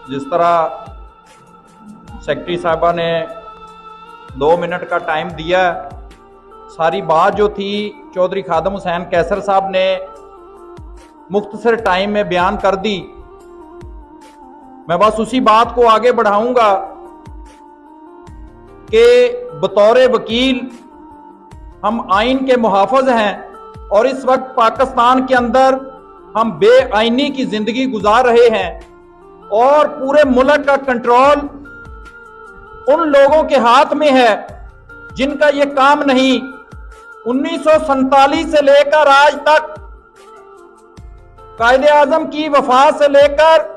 जिस तरह सेक्रेटरी साहबा ने 2 मिनट का टाइम दिया, सारी बात जो थी चौधरी खादम हुसैन कैसर साहब ने मुख्तसर टाइम में बयान कर दी। मैं बस उसी बात को आगे बढ़ाऊंगा कि बतौर वकील हम आइन के मुहाफ़िज़ हैं और इस वक्त पाकिस्तान के अंदर हम बेआईनी की जिंदगी गुजार रहे हैं और पूरे मुल्क का कंट्रोल उन लोगों के हाथ में है जिनका ये काम नहीं। 1947 से लेकर आज तक कायदे आजम की वफात से लेकर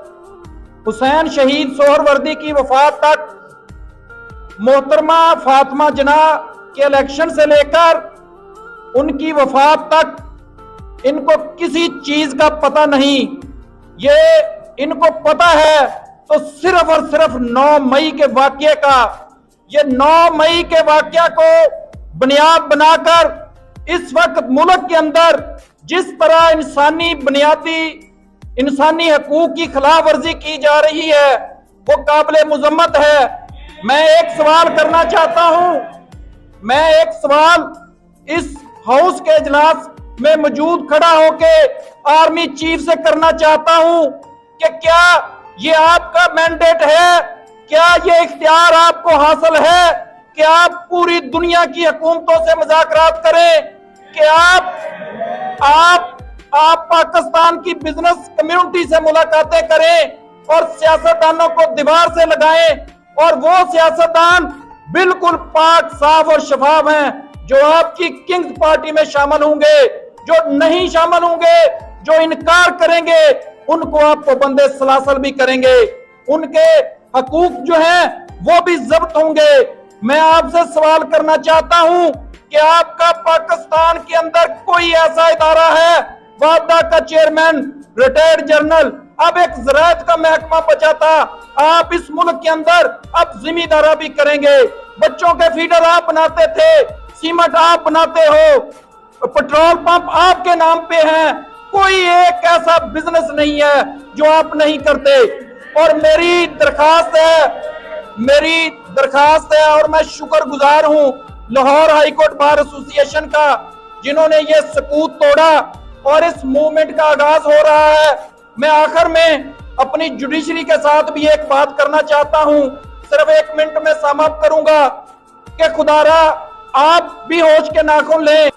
हुसैन शहीद सोहरवर्दी की वफात तक, मोहतरमा फातिमा जिन्ना के इलेक्शन से लेकर उनकी वफात तक इनको किसी चीज का पता नहीं। ये इनको पता है तो सिर्फ और सिर्फ 9 मई के वाकये का, ये 9 मई के वाकया को बुनियाद बनाकर इस वक्त मुल्क के अंदर जिस तरह इंसानी बुनियादी इंसानी हकूक की खिलाफ वर्जी की जा रही है वो काबिल मुजम्मत है। मैं एक सवाल करना चाहता हूं, मैं एक सवाल इस हाउस के इजलास में मौजूद खड़ा होके आर्मी चीफ से करना चाहता हूं कि क्या ये आपका मैंडेट है, क्या ये इख्तियार आपको हासिल है कि आप पूरी दुनिया की हुकूमतों से मुज़ाकरात करें, कि आप पाकिस्तान की बिजनेस कम्युनिटी से मुलाकातें करें और सियासतदानों को दीवार से लगाएं, और वो सियासतदान बिल्कुल पाक साफ और शफाफ हैं जो आपकी किंग्स पार्टी में शामिल होंगे, जो नहीं शामिल होंगे, जो इनकार करेंगे, उनको आप पाबंदे सलासल भी करेंगे, उनके हकूक जो हैं वो भी जब्त होंगे। मैं आपसे सवाल करना चाहता हूं कि आपका पाकिस्तान के अंदर कोई ऐसा इदारा है, वापडा का चेयरमैन रिटायर्ड जनरल, अब एक ज़राअत का महकमा बचा था, आप इस मुल्क के अंदर अब जिम्मेदारा भी करेंगे। बच्चों के फीडर आप बनाते थे, सीमेंट आप बनाते हो, पेट्रोल पंप आपके नाम पे हैं, कोई एक ऐसा बिजनेस नहीं है जो आप नहीं करते। और मेरी दरखास्त है और मैं शुक्रगुजार हूं Lahore high court bar association का, जिन्होंने ये सकूत तोड़ा और इस मूवमेंट का आगाज हो रहा है। मैं आखिर में अपनी जुडिशरी के साथ भी एक बात करना चाहता हूं, सिर्फ 1 मिनट में समाप्त करूंगा कि खुदारा आप भी होश के नाखून लें।